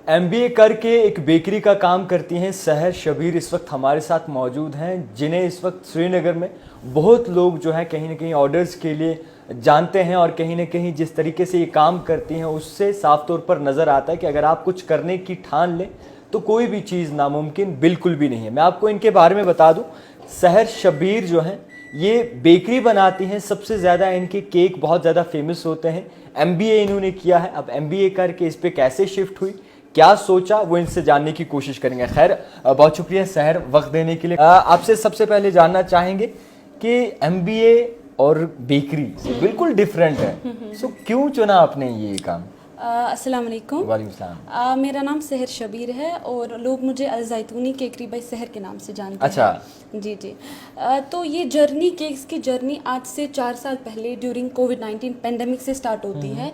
MBA करके एक bakery का काम करती हैं सहर शबीर इस वक्त हमारे साथ मौजूद हैं, जिन्हें इस वक्त श्रीनगर में बहुत लोग जो है कहीं ना कहीं ऑर्डर्स के लिए जानते हैं और कहीं ना कहीं जिस तरीके से ये काम करती हैं उससे साफ तौर पर नज़र आता है कि अगर आप कुछ करने की ठान लें तो कोई भी चीज़ नामुमकिन बिल्कुल भी नहीं है। मैं आपको इनके बारे में बता दूं, सहर शबीर जो हैं ये बेकरी बनाती हैं, सबसे ज़्यादा इनके केक बहुत ज़्यादा फेमस होते हैं। एमबीए इन्होंने किया है, अब एमबीए करके इस पर कैसे शिफ्ट हुई, क्या सोचा, वो इनसे जानने की कोशिश करेंगे। खैर बहुत शुक्रिया सहर वक्त देने के लिए। आपसे सबसे पहले जानना चाहेंगे कि एमबीए और बेकरी बिल्कुल डिफरेंट है, सो क्यों चुना आपने ये काम? अस्सलाम वालेकुम। वालेकुम सलाम। मेरा नाम सहर शबीर है और लोग मुझे अल-ज़ैतूनी केकरी बाई सहर के नाम से जानते अच्छा। हैं। जी जी। तो ये जर्नी, केक्स की जर्नी आज से 4 साल पहले ड्यूरिंग कोविड-19 पेंडेमिक से स्टार्ट होती है।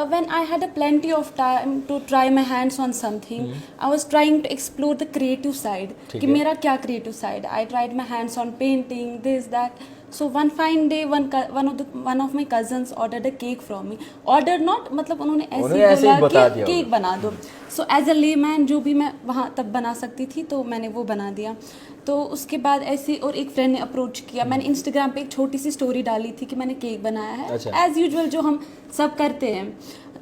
When I had a plenty of time to try my hands on something, I was trying to explore the creative side. कि मेरा क्या creative side? I tried my hands on painting, this, that. So one fine day, one of my cousins ordered a cake from me. Ordered not, मतलब उन्होंने ऐसे ही बोला कि cake बना दो. So as a layman जो भी मैं वहाँ तब बना सकती थी तो मैंने वो बना दिया। तो उसके बाद ऐसे और एक फ्रेंड ने अप्रोच किया, मैंने इंस्टाग्राम पे एक छोटी सी स्टोरी डाली थी कि मैंने केक बनाया है, एज़ यूजुअल जो हम सब करते हैं।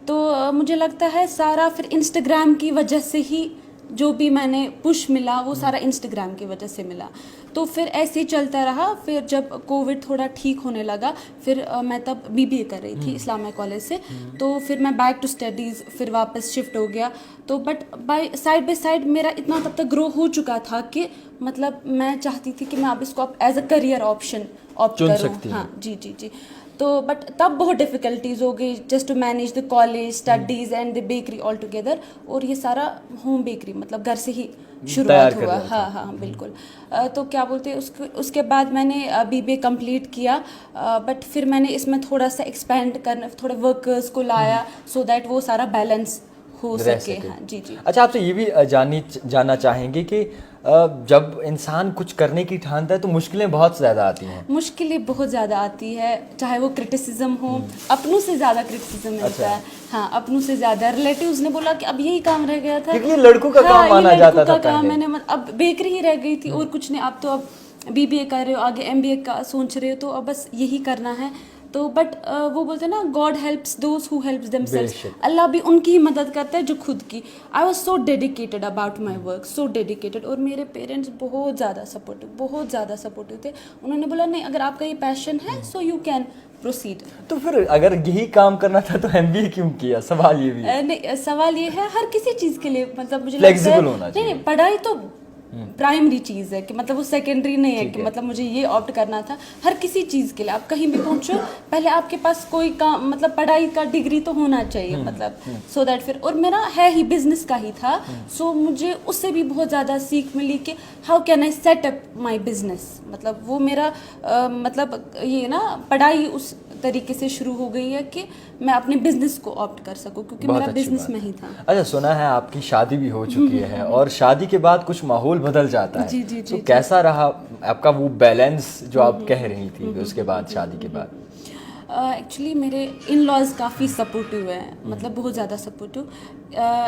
तो मुझे लगता है सारा फिर इंस्टाग्राम की वजह से ही जो भी मैंने पुश मिला वो सारा इंस्टाग्राम की वजह से मिला। तो फिर ऐसे ही चलता रहा। फिर जब कोविड थोड़ा ठीक होने लगा, फिर मैं तब बीबीए कर रही थी इस्लामिया कॉलेज से, तो फिर मैं बैक टू स्टडीज़ फिर वापस शिफ्ट हो गया। तो बट बाय साइड मेरा इतना तब तक ग्रो हो चुका था कि मतलब मैं चाहती थी कि मैं अब इसको as a career option opt करूँ। हाँ जी जी जी। तो बट तब बहुत डिफ़िकल्टीज हो गई just to manage the college studies and the bakery all together. और ये सारा होम बेकरी मतलब घर से ही शुरुआत हुआ। हाँ हाँ बिल्कुल। तो क्या बोलते हैं उसके बाद मैंने बीबीए कंप्लीट किया, बट फिर मैंने इसमें थोड़ा सा एक्सपेंड करना, थोड़े वर्कर्स को लाया सो दैट वो सारा बैलेंस हो सके। हाँ जी जी। अच्छा, आपसे ये भी जानना चाहेंगे कि जब इंसान कुछ करने की ठानता है तो मुश्किलें बहुत ज़्यादा आती हैं। मुश्किलें बहुत ज़्यादा आती है, चाहे वो क्रिटिसिज्म हो, अपनों से ज़्यादा क्रिटिसिज्म मिलता है। हाँ, अपनों से ज़्यादा। रिलेटिव्स ने बोला कि अब यही काम रह गया था, क्योंकि ये लड़कों का काम माना जाता था पहले। मैंने अब बेकरी ही रह गई थी और कुछ नहीं, अब तो अब बीबीए कर रहे हो, आगे एमबीए का सोच रहे हो, तो अब बस यही करना है। तो बट वो बोलते हैं ना, God helps those who helps themselves. Allah भी उनकी ही मदद करता है जो खुद की। I was so dedicated about my work, so dedicated. और मेरे पेरेंट्स बहुत ज़्यादा सपोर्टिव थे। उन्होंने बोला नहीं, अगर आपका ये पैशन है सो यू कैन प्रोसीड। तो फिर अगर यही काम करना था तो एमबीए क्यों किया? सवाल ये भी है। नहीं, सवाल ये है हर किसी चीज़ के लिए, मतलब मुझे फ्लेक्सिबल होना चाहिए। नहीं, पढ़ाई तो प्राइमरी चीज़ है कि मतलब वो सेकेंडरी नहीं है कि मतलब मुझे ये ऑप्ट करना था। हर किसी चीज़ के लिए आप कहीं भी पहुंचो, पहले आपके पास कोई काम, मतलब पढ़ाई का डिग्री तो होना चाहिए, मतलब सो दैट फिर। और मेरा है ही बिजनेस का ही था, सो मुझे उससे भी बहुत ज़्यादा सीख मिली कि how can I set up my business. मतलब वो मेरा मतलब ये ना पढ़ाई उस तरीके से शुरू हो गई है कि मैं अपने बिजनेस को ऑप्ट कर सकूं, क्योंकि मेरा बिजनेस में ही था। अच्छा, सुना है आपकी शादी भी हो चुकी है और शादी के बाद कुछ माहौल बदल जाता है। जी जी जी। तो कैसा रहा आपका वो बैलेंस जो आप कह रही थी उसके बाद, शादी के बाद? एक्चुअली मेरे इन लॉज काफ़ी सपोर्टिव हैं, मतलब बहुत ज़्यादा सपोर्टिव।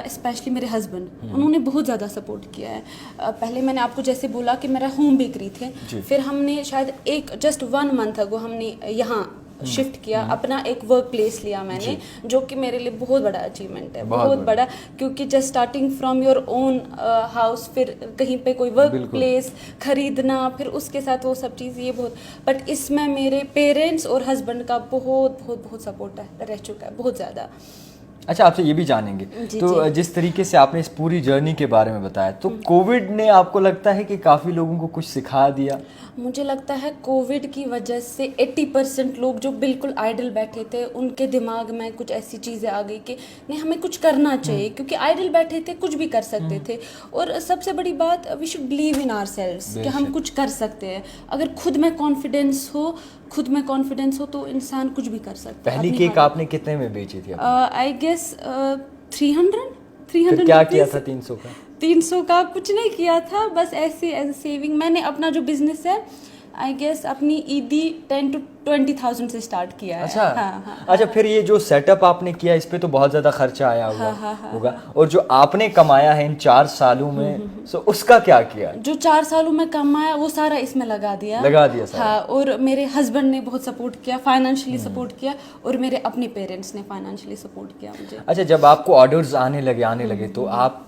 स्पेशली मेरे हस्बैंड, उन्होंने बहुत ज़्यादा सपोर्ट किया है। पहले मैंने आपको जैसे बोला कि मेरा होम बेकरी थे, फिर हमने शायद जस्ट 1 मंथ अगो हमने यहाँ शिफ्ट किया, अपना एक वर्क प्लेस लिया मैंने, जो कि मेरे लिए बहुत बड़ा अचीवमेंट है, बहुत बड़ा। क्योंकि just starting from your own house, फिर कहीं पे कोई वर्क प्लेस खरीदना, फिर उसके साथ वो सब चीज़, ये बहुत। बट इसमें मेरे पेरेंट्स और हस्बैंड का बहुत सपोर्ट रह चुका है, बहुत ज़्यादा। अच्छा, आपसे ये भी जानेंगे तो जिस तरीके से आपने इस पूरी जर्नी के बारे में बताया, तो कोविड ने आपको लगता है कि काफ़ी लोगों को कुछ सिखा दिया? मुझे लगता है कोविड की वजह से 80% लोग जो बिल्कुल आइडल बैठे थे, उनके दिमाग में कुछ ऐसी चीज़ें आ गई कि नहीं, हमें कुछ करना चाहिए, क्योंकि आइडल बैठे थे, कुछ भी कर सकते थे। और सबसे बड़ी बात, we should believe in ourselves कि हम कुछ कर सकते हैं। अगर खुद में कॉन्फिडेंस हो तो इंसान कुछ भी कर सकता है। पहली केक आपने कितने में बेची थी? आई गेस 300 क्या किया था 300 का? 300 का कुछ नहीं किया था, बस ऐसे एज सेविंग। मैंने अपना जो बिजनेस है आई गेस अपनी ईदी 10 to 20,000 से स्टार्ट किया है। अच्छा हाँ। अच्छा, फिर ये जो सेटअप आपने किया इस पे तो बहुत ज्यादा खर्चा आया होगा। और जो आपने कमाया है इन 4 सालों में, सो उसका क्या किया? जो 4 सालों में कमाया वो सारा इसमें लगा दिया सारा। हाँ, और मेरे हस्बैंड ने बहुत सपोर्ट किया, फाइनेंशियली सपोर्ट किया, और मेरे अपने पेरेंट्स ने फाइनेंशियली सपोर्ट किया मुझे। अच्छा, जब आपको ऑर्डर्स आने लगे तो आपको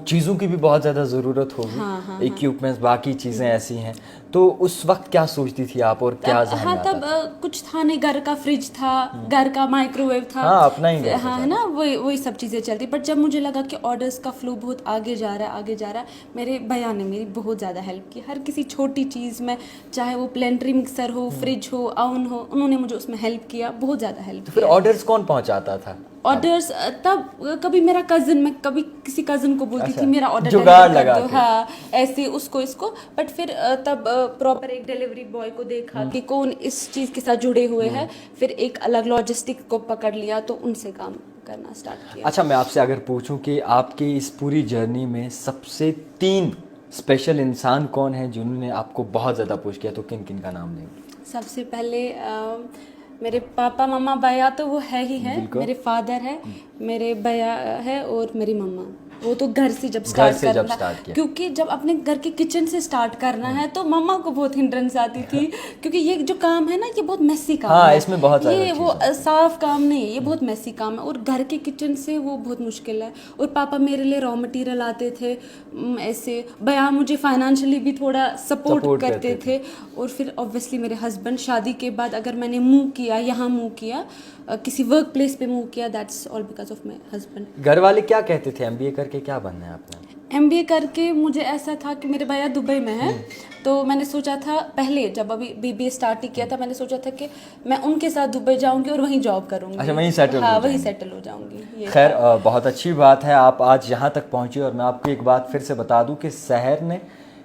चीज़ों की भी बहुत ज़्यादा ज़रूरत होगी, इक्विपमेंट्स, बाकी चीज़ें ऐसी हैं, तो उस वक्त क्या सोचती थी आप और क्या ज़हन में आता तब था? कुछ था नहीं, घर का फ्रिज था, घर का माइक्रोवेव था, हाँ, अपना ही घर हाँ, है ना, वही सब चीज़ें चलती। बट जब मुझे लगा कि ऑर्डर्स का फ्लो बहुत आगे जा रहा है, मेरे भैया ने मेरी बहुत ज़्यादा हेल्प की हर किसी छोटी चीज़ में, चाहे वो प्लेंट्री मिक्सर हो, फ्रिज हो, ओवन हो, उन्होंने मुझे उसमें हेल्प किया, बहुत ज़्यादा हेल्प तो फिर ऑर्डर्स कौन पहुंचाता था? ऑर्डर्स तब कभी मेरा कज़न, मैं कभी किसी कज़न को बोलती थी मेरा ऑर्डर जुगाड़ लगा कर दो, हाँ, ऐसे उसको इसको। बट फिर तब प्रॉपर एक डिलीवरी बॉय को देखा कि कौन इस चीज़ के साथ जुड़े हुए हैं, फिर एक अलग लॉजिस्टिक को पकड़ लिया, तो उनसे काम करना स्टार्ट किया। अच्छा, मैं आपसे अगर पूछूं कि आपकी इस पूरी जर्नी में सबसे 3 स्पेशल इंसान कौन है जिन्होंने आपको बहुत ज़्यादा पुश किया, तो किन किन का नाम लेंगे? सबसे पहले मेरे पापा मम्मा, भैया तो वो है ही है, मेरे फादर है, मेरे भैया है, और मेरी मम्मा। वो तो घर से जब स्टार्ट करना, क्योंकि जब अपने घर के किचन से स्टार्ट करना है तो मम्मा को बहुत हिंड्रेंस आती थी, क्योंकि ये जो काम है ना, ये बहुत मेसी काम है, इसमें बहुत ये वो साफ काम नहीं है, ये बहुत मेसी काम है, और घर के किचन से वो बहुत मुश्किल है। और पापा मेरे लिए रॉ मटेरियल आते थे, ऐसे भैया मुझे फाइनेंशियली भी थोड़ा सपोर्ट करते थे। और फिर ऑब्वियसली मेरे हस्बैंड, शादी के बाद अगर मैंने मूव किया, यहाँ मूव किया, किसी वर्क प्लेस पे मूव किया, that's all because of my husband. घर वाले क्या कहते थे, एमबीए करके क्या बनना है आपने? एमबीए करके मुझे ऐसा था कि मेरे भैया दुबई में है, तो मैंने सोचा था, पहले जब अभी बीबीए स्टार्ट ही किया था, मैंने सोचा था कि मैं उनके साथ दुबई जाऊंगी और वहीं जॉब करूंगी। अच्छा, वहीं सेटल? हाँ, वहीं सेटल हो जाऊंगी। खैर, बहुत अच्छी बात है आप आज यहाँ तक पहुँची। और मैं आपको एक बात फिर से बता दूँ कि शहर ने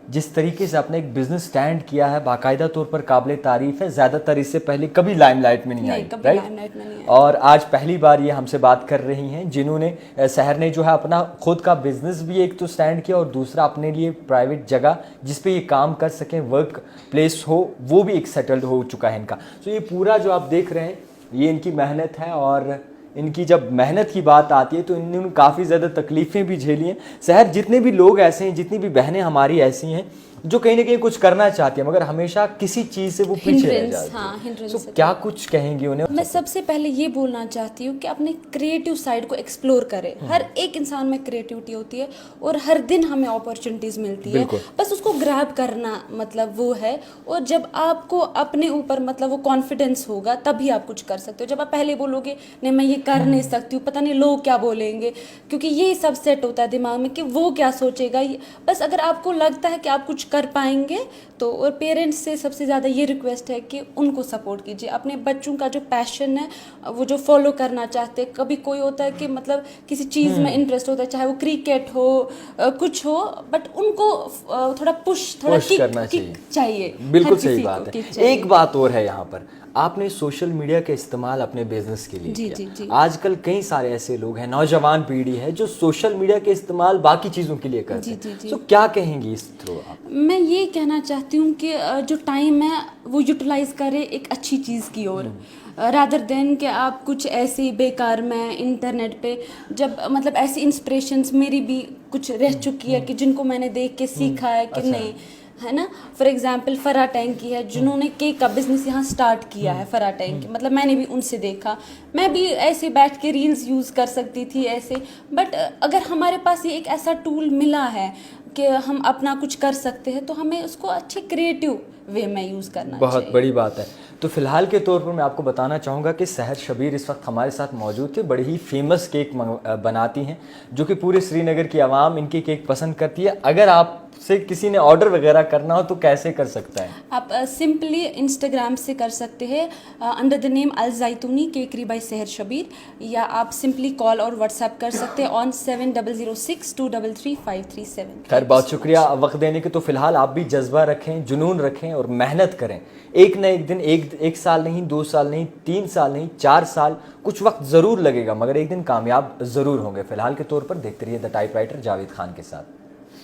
जिस तरीके से अपने एक बिजनेस स्टैंड किया है, बाकायदा तौर पर काबिल तारीफ है। ज़्यादातर इससे पहले कभी लाइमलाइट में नहीं आई, राइट? और आज पहली बार ये हमसे बात कर रही हैं जिन्होंने, शहर ने जो है अपना खुद का बिजनेस भी एक तो स्टैंड किया, और दूसरा अपने लिए प्राइवेट जगह जिस पे ये काम कर सकें, वर्क प्लेस हो, वो भी एक सेटल्ड हो चुका है इनका। तो ये पूरा जो आप देख रहे हैं, ये इनकी मेहनत है। और इनकी जब मेहनत की बात आती है तो इन्होंने काफ़ी ज़्यादा तकलीफ़ें भी झेली हैं। शहर जितने भी लोग ऐसे हैं, जितनी भी बहनें हमारी ऐसी हैं जो कहीं ना कहीं कुछ करना चाहती है, मगर हमेशा किसी चीज़ से वो पीछे रह जाती है। तो क्या कुछ कहेंगे उन्हें? मैं सबसे पहले ये बोलना चाहती हूँ कि अपने क्रिएटिव साइड को एक्सप्लोर करें। हर एक इंसान में क्रिएटिविटी होती है, और हर दिन हमें अपॉर्चुनिटीज़ मिलती है, बस उसको ग्रैब करना, मतलब वो है। और जब आपको अपने ऊपर मतलब वो कॉन्फिडेंस होगा, तभी आप कुछ कर सकते हो। जब आप पहले बोलोगे नहीं मैं ये कर नहीं सकती हूँ, पता नहीं लोग क्या बोलेंगे, क्योंकि ये सब सेट होता है दिमाग में कि वो क्या सोचेगा। बस अगर आपको लगता है कि आप कुछ कर पाएंगे तो, और पेरेंट्स से सबसे ज़्यादा ये रिक्वेस्ट है कि उनको सपोर्ट कीजिए। अपने बच्चों का जो पैशन है, वो जो फॉलो करना चाहते हैं, कभी कोई होता है कि मतलब किसी चीज़ में इंटरेस्ट होता है, चाहे वो क्रिकेट हो, कुछ हो, बट उनको थोड़ा पुश करना चाहिए। बिल्कुल सही बात है। एक बात और है यहाँ पर, आपने सोशल मीडिया का इस्तेमाल अपने बिजनेस के लिए किया। आजकल कई सारे ऐसे लोग हैं, नौजवान पीढ़ी है, जो सोशल मीडिया के इस्तेमाल बाकी चीज़ों के लिए करते हैं। तो क्या कहेंगी इस थ्रू आप? मैं ये कहना चाहती हूँ कि जो टाइम है वो यूटिलाइज करें एक अच्छी चीज़ की ओर, रादर देन कि आप कुछ ऐसे बेकार में इंटरनेट पे, जब मतलब ऐसी इंस्पिरेशंस मेरी भी कुछ रह चुकी है कि जिनको मैंने देख के सीखा है कि नहीं, है ना। फॉर एग्जाम्पल फराह टैंकी है, जिन्होंने केक का बिजनेस यहाँ स्टार्ट किया है, फराह टैंकी, मतलब मैंने भी उनसे देखा। मैं भी ऐसे बैठ के रील्स यूज़ कर सकती थी ऐसे, बट अगर हमारे पास ये एक ऐसा टूल मिला है कि हम अपना कुछ कर सकते हैं, तो हमें उसको अच्छे क्रिएटिव वे में यूज़ करना चाहिए। बहुत बड़ी बात है। तो फिलहाल के तौर पर मैं आपको बताना चाहूँगा कि सहर शबीर इस वक्त हमारे साथ मौजूद थे। बड़ी ही फेमस केक बनाती हैं, जो कि पूरे श्रीनगर की आवाम इनके केक पसंद करती है। अगर आपसे किसी ने ऑर्डर वगैरह करना हो तो कैसे कर सकता है? आप सिंपली इंस्टाग्राम से कर सकते हैं under the name Al Zaituni Kakri by Sahar Shabir, या आप सिंपली कॉल और व्हाट्सएप कर सकते हैं ऑन 7006233537। खैर, बहुत शुक्रिया वक्त देने के। तो फिलहाल आप भी जज्बा रखें, जुनून रखें और मेहनत करें। एक न एक दिन, एक साल नहीं, 2 साल नहीं, 3 साल नहीं, 4 साल, कुछ वक्त ज़रूर लगेगा, मगर एक दिन कामयाब ज़रूर होंगे। फिलहाल के तौर पर देखते रहिए द टाइपराइटर जावेद खान के साथ।